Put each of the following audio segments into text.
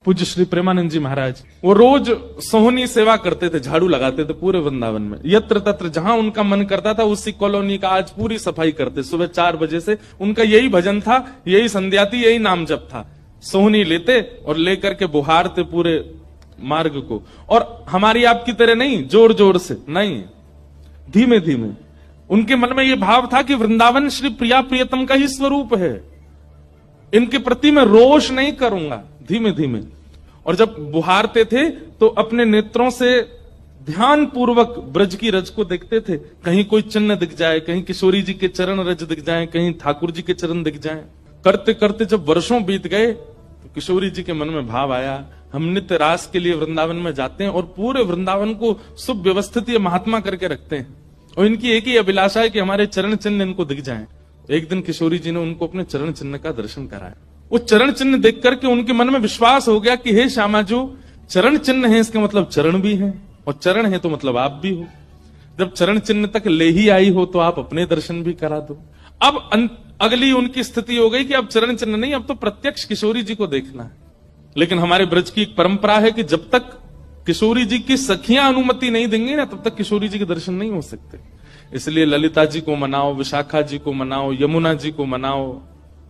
पूज्य श्री प्रेमानंद जी महाराज वो रोज सोहनी सेवा करते थे, झाड़ू लगाते थे पूरे वृंदावन में। यत्र तत्र जहां उनका मन करता था उसी कॉलोनी का आज पूरी सफाई करते। सुबह 4 बजे से उनका यही भजन था, यही संध्या थी, यही नाम जप था। सोहनी लेते और लेकर के बुहारते पूरे मार्ग को। और हमारी आपकी तरह नहीं जोर जोर से, नहीं, धीमे धीमे। उनके मन में यह भाव था कि वृंदावन श्री प्रिया प्रियतम का ही स्वरूप है, इनके प्रति मैं रोष नहीं करूंगा, धीमे धीमे। और जब बुहारते थे तो अपने नेत्रों से ध्यान पूर्वक ब्रज की रज को देखते थे। कहीं कोई चिन्ह दिख जाए, कहीं किशोरी जी के चरण रज दिख जाए, कहीं ठाकुर जी के चरण दिख जाए। करते करते जब वर्षों बीत गए तो किशोरी जी के मन में भाव आया, हम नित्य रास के लिए वृंदावन में जाते हैं और पूरे वृंदावन को सुव्यवस्थित ये महात्मा करके रखते हैं, और इनकी एक ही अभिलाषा है कि हमारे चरण चिन्ह इनको दिख जाएं। एक दिन किशोरी जी ने उनको अपने चरण चिन्ह का दर्शन कराया। वो चरण चिन्ह देख करके उनके मन में विश्वास हो गया कि हे श्यामा, जो चरण चिन्ह है इसका मतलब चरण भी है, और चरण है तो मतलब आप भी हो। जब चरण चिन्ह तक ले ही आई हो तो आप अपने दर्शन भी करा दो। अब अगली उनकी स्थिति हो गई कि अब चरण चिन्ह नहीं, अब तो प्रत्यक्ष किशोरी जी को देखना है। लेकिन हमारे ब्रज की एक परंपरा है कि जब तक किशोरी जी की सखियां अनुमति नहीं देंगी ना, तब तक किशोरी जी के दर्शन नहीं हो सकते। इसलिए ललिता जी को मनाओ, विशाखा जी को मनाओ, यमुना जी को मनाओ,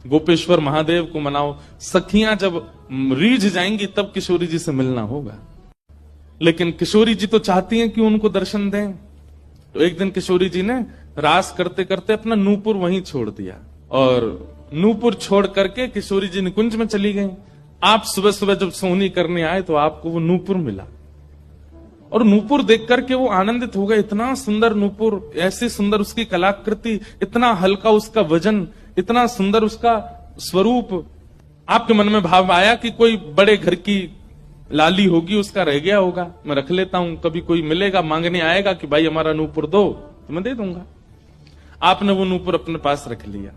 गोपेश्वर महादेव को मनाओ। सखियां जब रीझ जाएंगी तब किशोरी जी से मिलना होगा। लेकिन किशोरी जी तो चाहती हैं कि उनको दर्शन दें। तो एक दिन किशोरी जी ने रास करते करते अपना नूपुर वहीं छोड़ दिया, और नूपुर छोड़ करके किशोरी जी निकुंज में चली गई। आप सुबह सुबह जब सोहनी करने आए तो आपको वो नूपुर मिला, और नूपुर देख करके वो आनंदित हो गए। इतना सुंदर नूपुर, ऐसी सुंदर उसकी कलाकृति, इतना हल्का उसका वजन, इतना सुंदर उसका स्वरूप। आपके मन में भाव आया कि कोई बड़े घर की लाली होगी, उसका रह गया होगा, मैं रख लेता हूं, कभी कोई मिलेगा मांगने आएगा कि भाई हमारा नूपुर दो तो मैं दे दूंगा। आपने वो नूपुर अपने पास रख लिया।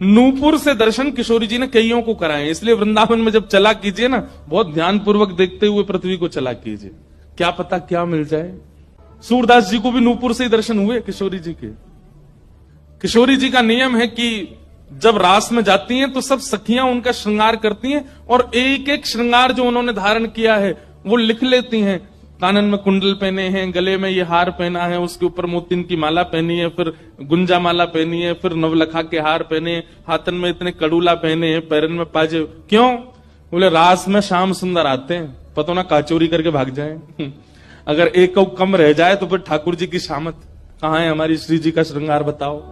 नूपुर से दर्शन किशोरी जी ने कईयों को कराए। इसलिए वृंदावन में जब चला कीजिए ना, बहुत ध्यानपूर्वक देखते हुए पृथ्वी को चला कीजिए, क्या पता क्या मिल जाए। सूरदास जी को भी नूपुर से ही दर्शन हुए किशोरी जी के। किशोरी जी का नियम है कि जब रास में जाती हैं तो सब सखियां उनका श्रृंगार करती हैं, और एक एक श्रृंगार जो उन्होंने धारण किया है वो लिख लेती हैं। कानन में कुंडल पहने हैं, गले में ये हार पहना है, उसके ऊपर मोतिन की माला पहनी है, फिर गुंजा माला पहनी है, फिर नवलखा के हार पहने, हाथन में इतने कड़ूला पहने हैं, पैरन में पाजे। क्यों? बोले रास में श्याम सुंदर आते हैं, पता ना काचोरी करके भाग जाए। अगर एक कम रह जाए तो फिर ठाकुर जी की शामत कहां है, हमारी श्री जी का श्रृंगार बताओ।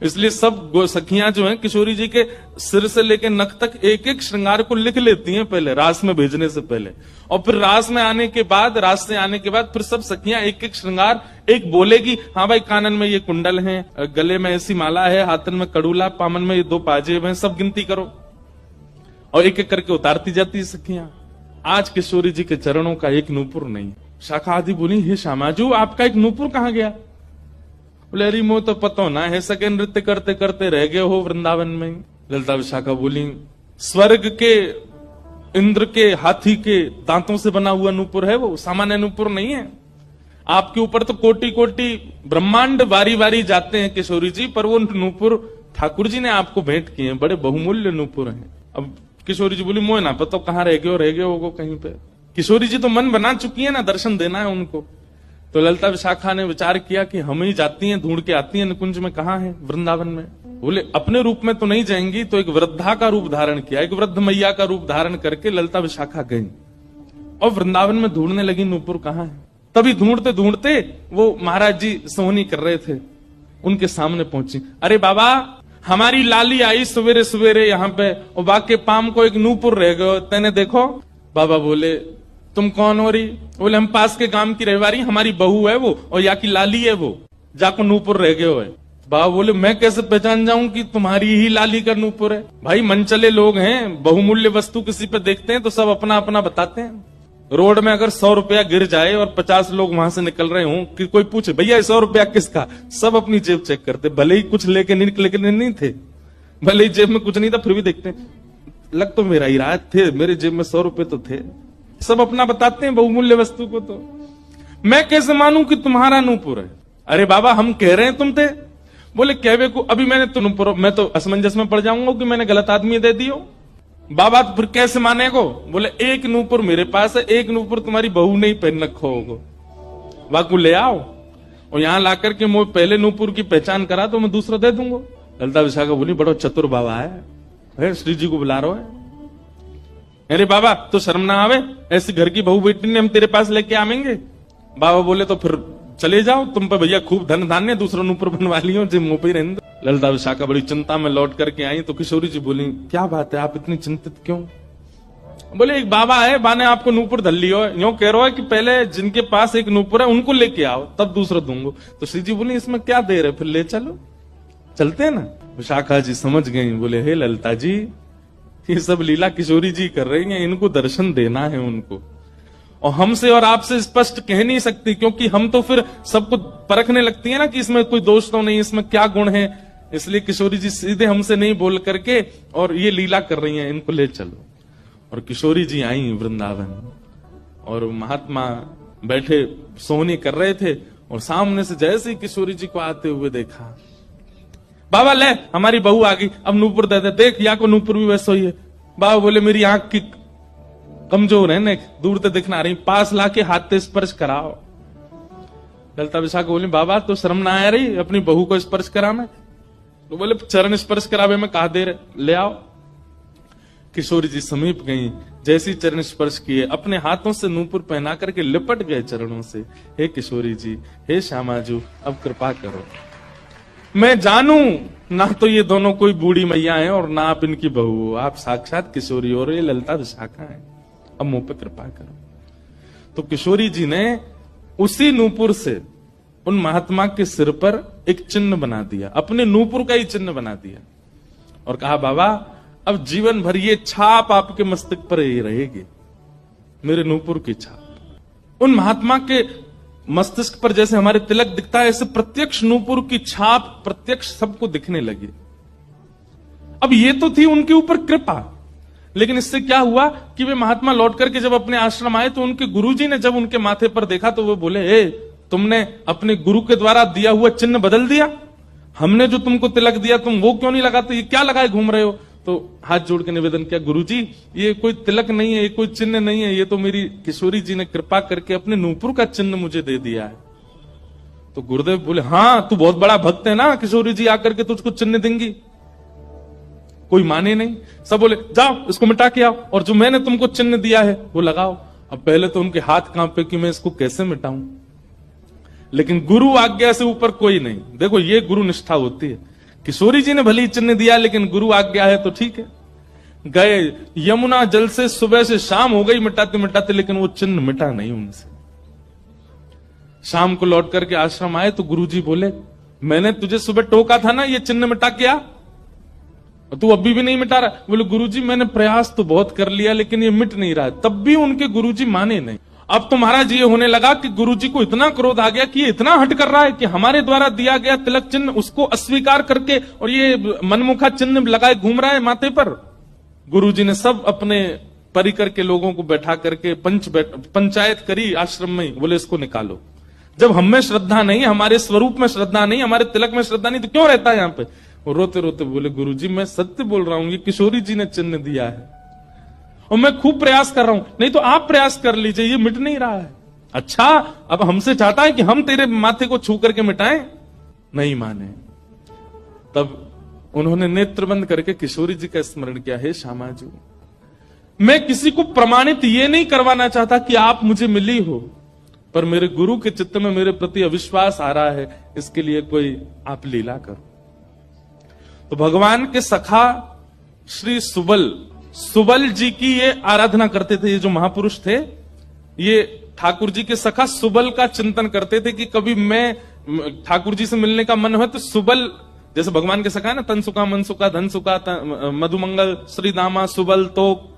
इसलिए सब सखियां जो हैं किशोरी जी के सिर से लेकर नख तक एक एक श्रृंगार को लिख लेती हैं पहले, रास में भेजने से पहले। और फिर रास में आने के बाद, रास से आने के बाद फिर सब सखियां एक एक श्रृंगार एक बोलेगी, हाँ भाई कानन में ये कुंडल है, गले में ऐसी माला है, हाथन में कड़ूला, पामन में ये 2 पाजेब हैं, सब गिनती करो। और एक एक करके उतारती जाती है सखियां। आज किशोरी जी के चरणों का एक नूपुर नहीं। शाखा आदि बोली, हे श्यामाजू आपका एक नूपुर कहां गया? बोले अरे मोह तो पता ना है, सके नृत्य करते करते रह गए हो वृंदावन में। ललिता विशाखा बोली, स्वर्ग के इंद्र के हाथी के दांतों से बना हुआ नूपुर है वो, सामान्य नूपुर नहीं है। आपके ऊपर तो कोटि कोटि ब्रह्मांड वारी वारी जाते हैं किशोरी जी, पर वो नूपुर ठाकुर जी ने आपको भेंट किए हैं, बड़े बहुमूल्य नूपुर हैं। अब किशोरी जी बोली, मोह ना पता कहां रह गए होगो कहीं पे। किशोरी जी तो मन बना चुकी है ना, दर्शन देना है उनको। तो ललिता विशाखा ने विचार किया कि हम ही जाती हैं, ढूंढ के आती हैं निकुंज में, कहां है वृंदावन में। बोले अपने रूप में तो नहीं जाएंगी, तो एक वृद्धा का रूप धारण किया, एक वृद्ध मैया का रूप धारण करके ललिता विशाखा गई और वृंदावन में ढूंढने लगी नूपुर कहां है। तभी ढूंढते ढूंढते वो महाराज जी सोहनी कर रहे थे, उनके सामने पहुंची। अरे बाबा, हमारी लाली आई सवेरे सवेरे यहाँ पे, और बाके पाम को एक नूपुर रह गयो, तेने देखो। बाबा बोले, तुम कौन हो रही? बोले हम पास के गांव की रहवारी, हमारी बहू है वो, और या की लाली है वो, जाको नूपुर रह गयो है। बाबा बोले, मैं कैसे पहचान जाऊं कि तुम्हारी ही लाली का नूपुर है? भाई मनचले लोग हैं, बहुमूल्य वस्तु किसी पे देखते हैं तो सब अपना अपना बताते हैं। रोड में अगर 100 रुपया गिर जाए और 50 लोग वहां से निकल रहे हों, कि कोई पूछे भैया 100 रुपया किसका, सब अपनी जेब चेक करते, भले ही कुछ लेके नहीं थे, भले ही जेब में कुछ नहीं था, फिर भी देखते लग तो मेरा ही रहा थे, मेरे जेब में 100 रुपए तो थे। सब अपना बताते हैं बहुमूल्य वस्तु को। तो मैं कैसे मानूं कि तुम्हारा नूपुर है? अरे बाबा हम कह रहे हैं तुम थे। बोले कहवे को अभी मैं तो असमंजस में पड़ जाऊंगा कि मैंने गलत आदमी दे दियो। बाबा तो फिर कैसे माने को? बोले एक नूपुर मेरे पास है, एक नूपुर तुम्हारी बहू ने ही पहन रखो होगो, वाकू ले आओ और यहां लाकर के मुझे पहले नूपुर की पहचान करा तो मैं दूसरा दे दूंगा। ललिता विशाखा बोली बड़ो चतुर बाबा है, श्री जी को बुला रहा है। अरे बाबा तो शर्म ना आवे, ऐसी घर की बहू बेटी ने हम तेरे पास लेके आवेंगे? बाबा बोले तो फिर चले जाओ, तुम पे भैया खूब धन धान्य, दूसरा नूपुर बनवा लियो, जो मुंह पे रहने दो। ललिता विशाखा बड़ी चिंता में लौट करके आई तो किशोरी जी बोली क्या बात है, आप इतनी चिंतित क्यों? बोले एक बाबा है, बाने आपको नूपुर धल लियो, यूं कह रहा है कि पहले जिनके पास एक नूपुर है उनको लेके आओ तब दूसरा दूंगा। तो श्री जी बोली इसमें क्या देर है, फिर ले चलो, चलते हैं ना। विशाखा जी समझ गई, बोले हे ललिता जी ये सब लीला किशोरी जी कर रही हैं, इनको दर्शन देना है उनको, और हमसे और आपसे स्पष्ट कह नहीं सकती, क्योंकि हम तो फिर सबको परखने लगती है ना कि इसमें कोई दोष तो नहीं, इसमें क्या गुण है, इसलिए किशोरी जी सीधे हमसे नहीं बोल करके और ये लीला कर रही हैं, इनको ले चलो। और किशोरी जी आई वृंदावन और महात्मा बैठे सोहनी कर रहे थे और सामने से जैसे ही किशोरी जी को आते हुए देखा, बाबा ले हमारी बहू आ गई, अब नूपुर दे दे, देख या को नूपुर भी वैसा ही है। बाबा बोले मेरी आंख की कमजोर है ना, दूर से दिखना रही, पास लाके हाथ से स्पर्श कराओ। ललिता विशाखा बोली बाबा तो शर्म ना आ रही अपनी बहू को स्पर्श कराना? तो बोले चरण स्पर्श करावे में कहा देर, ले आओ। किशोरी जी समीप गई, जैसी चरण स्पर्श किए अपने हाथों से नूपुर पहना करके लिपट गए चरणों से। हे किशोरी जी, हे श्यामाजू, अब कृपा करो, मैं जानू ना तो ये दोनों कोई बूढ़ी मैया हैं और ना आप इनकी बहू हो, आप साक्षात किशोरी और ये ललिता विशाखा है, अब मुंह पे कृपा करो। तो किशोरी जी ने उसी नूपुर से उन महात्मा के सिर पर एक चिन्ह बना दिया, अपने नूपुर का ही चिन्ह बना दिया और कहा बाबा अब जीवन भर ये छाप आपके मस्तक पर ही रहेगी, मेरे नूपुर की छाप। उन महात्मा के मस्तिष्क पर जैसे हमारे तिलक दिखता है, ऐसे प्रत्यक्ष नूपुर की छाप प्रत्यक्ष सबको दिखने लगी। अब ये तो थी उनके ऊपर कृपा, लेकिन इससे क्या हुआ कि वे महात्मा लौट करके जब अपने आश्रम आए तो उनके गुरुजी ने जब उनके माथे पर देखा तो वो बोले ए तुमने अपने गुरु के द्वारा दिया हुआ चिन्ह बदल दिया, हमने जो तुमको तिलक दिया तुम वो क्यों नहीं लगाते, ये क्या लगाए घूम रहे हो? तो हाथ जोड़ के निवेदन किया गुरुजी ये कोई तिलक नहीं है, ये कोई चिन्ह नहीं है, ये तो मेरी किशोरी जी ने कृपा करके अपने नूपुर का चिन्ह मुझे दे दिया है। तो गुरुदेव बोले हाँ तू बहुत बड़ा भक्त है ना, किशोरी जी आकर के तुझको चिन्ह देंगी। कोई माने नहीं, सब बोले जाओ इसको मिटा के आओ और जो मैंने तुमको चिन्ह दिया है वो लगाओ। अब पहले तो उनके हाथ कांपे कि मैं इसको कैसे मिटाऊं, लेकिन गुरु आज्ञा से ऊपर कोई नहीं। देखो ये गुरु निष्ठा होती है, किशोरी जी ने भले ही चिन्ह दिया लेकिन गुरु आज्ञा है तो ठीक है। गए यमुना जल से सुबह से शाम हो गई मिटाते मिटाते, लेकिन वो चिन्ह मिटा नहीं उनसे। शाम को लौट करके आश्रम आए तो गुरुजी बोले मैंने तुझे सुबह टोका था ना ये चिन्ह मिटा के आ, तू अभी भी नहीं मिटा रहा। बोले गुरुजी मैंने प्रयास तो बहुत कर लिया लेकिन ये मिट नहीं रहा। तब भी उनके गुरुजी माने नहीं। अब तो महाराज ये होने लगा कि गुरुजी को इतना क्रोध आ गया कि ये इतना हट कर रहा है कि हमारे द्वारा दिया गया तिलक चिन्ह उसको अस्वीकार करके और ये मनमुखा चिन्ह लगाए घूम रहा है माथे पर। गुरुजी ने सब अपने परिकर के लोगों को बैठा करके पंचायत करी आश्रम में, बोले इसको निकालो। जब हम में श्रद्धा नहीं, हमारे स्वरूप में श्रद्धा नहीं, हमारे तिलक में श्रद्धा नहीं तो क्यों रहता है यहाँ पे? वो रोते रोते बोले गुरुजी मैं सत्य बोल रहा हूं, ये किशोरी जी ने चिन्ह दिया है और मैं खूब प्रयास कर रहा हूं, नहीं तो आप प्रयास कर लीजिए, ये मिट नहीं रहा है। अच्छा अब हमसे चाहता है कि हम तेरे माथे को छू करके मिटाएं? नहीं माने। तब उन्होंने नेत्र बंद करके किशोरी जी का स्मरण किया, हे श्यामाजू मैं किसी को प्रमाणित ये नहीं करवाना चाहता कि आप मुझे मिली हो, पर मेरे गुरु के चित्त में मेरे प्रति अविश्वास आ रहा है, इसके लिए कोई आप लीला करो। तो भगवान के सखा श्री सुबल जी की ये आराधना करते थे। ये जो महापुरुष थे ये ठाकुर जी के सखा सुबल का चिंतन करते थे कि कभी मैं ठाकुर जी से मिलने का मन हो तो सुबल, जैसे भगवान के सखा है ना तन सुखा मन सुखा धन सुखा मधुमंगल श्री दामा सुबल, तो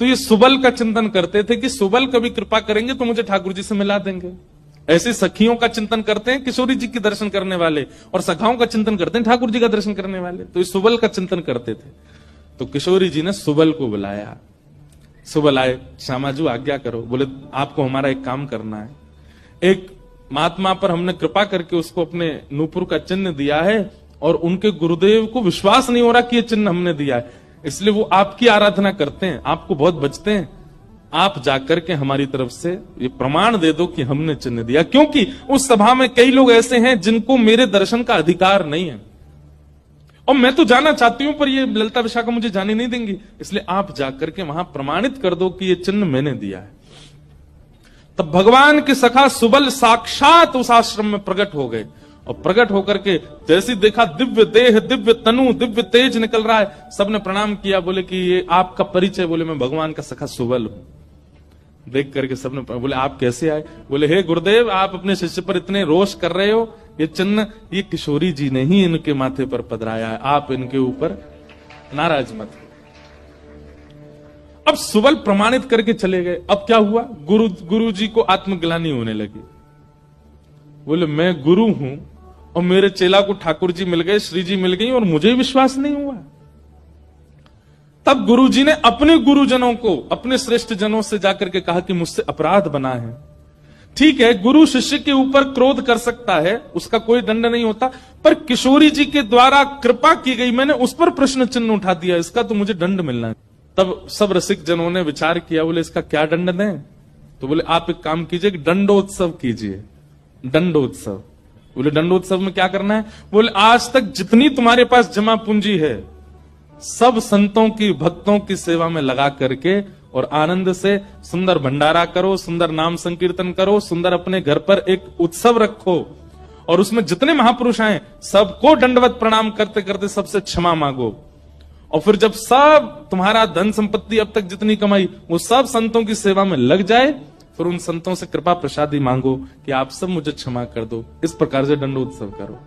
ये सुबल का चिंतन करते थे कि सुबल कभी कृपा करेंगे तो मुझे ठाकुर जी से मिला देंगे। ऐसे सखियों का चिंतन करते हैं किशोरी जी के दर्शन करने वाले, और सखाओं का चिंतन करते हैं ठाकुर जी का दर्शन करने वाले। तो ये सुबल का चिंतन करते थे। तो किशोरी जी ने सुबल को बुलाया, सुबल आए, श्यामाजू आज्ञा करो। बोले आपको हमारा एक काम करना है, एक महात्मा पर हमने कृपा करके उसको अपने नूपुर का चिन्ह दिया है और उनके गुरुदेव को विश्वास नहीं हो रहा कि ये चिन्ह हमने दिया है, इसलिए वो आपकी आराधना करते हैं, आपको बहुत बचते हैं। आप जाकर के हमारी तरफ से ये प्रमाण दे दो कि हमने चिन्ह दिया, क्योंकि उस सभा में कई लोग ऐसे हैं जिनको मेरे दर्शन का अधिकार नहीं है, और मैं तो जाना चाहती हूं पर ये ललिता विशाखा मुझे जाने नहीं देंगी। इसलिए आप जाकर के वहां प्रमाणित कर दो कि ये चिन्ह मैंने दिया है। तब भगवान के सखा सुबल साक्षात उस आश्रम में प्रकट हो गए, और प्रकट होकर के जैसे देखा दिव्य देह, दिव्य तनु, दिव्य तेज निकल रहा है, सबने प्रणाम किया, बोले कि ये आपका परिचय? बोले मैं भगवान का सखा सुबल हूं। देख करके सबने बोले आप कैसे आए? बोले हे गुरुदेव, आप अपने शिष्य पर इतने रोष कर रहे हो, ये चिन्ह ये किशोरी जी ने ही इनके माथे पर पधराया है, आप इनके ऊपर नाराज मत हो। अब सुबल प्रमाणित करके चले गए। अब क्या हुआ? गुरु जी को आत्मग्लानि होने लगी। बोले मैं गुरु हूं और मेरे चेला को ठाकुर जी मिल गए, श्री जी मिल गई, और मुझे विश्वास नहीं हुआ। तब गुरु जी ने अपने गुरुजनों को, अपने श्रेष्ठ जनों से जाकर के कहा कि मुझसे अपराध बना है। ठीक है, गुरु शिष्य के ऊपर क्रोध कर सकता है, उसका कोई दंड नहीं होता, पर किशोरी जी के द्वारा कृपा की गई, मैंने उस पर प्रश्न चिन्ह उठा दिया, इसका तो मुझे दंड मिलना है। तब सब रसिक जनों ने विचार किया, बोले इसका क्या दंड दें? तो बोले आप एक काम कीजिए, दंडोत्सव कीजिए। दंडोत्सव। बोले दंडोत्सव में क्या करना है? बोले आज तक जितनी तुम्हारे पास जमा पूंजी है सब संतों की, भक्तों की सेवा में लगा करके और आनंद से सुंदर भंडारा करो, सुंदर नाम संकीर्तन करो, सुंदर अपने घर पर एक उत्सव रखो, और उसमें जितने महापुरुष आए सबको दंडवत प्रणाम करते करते सबसे क्षमा मांगो। और फिर जब सब तुम्हारा धन संपत्ति अब तक जितनी कमाई वो सब संतों की सेवा में लग जाए, फिर उन संतों से कृपा प्रसादी मांगो कि आप सब मुझे क्षमा कर दो। इस प्रकार से दंडोत्सव करो।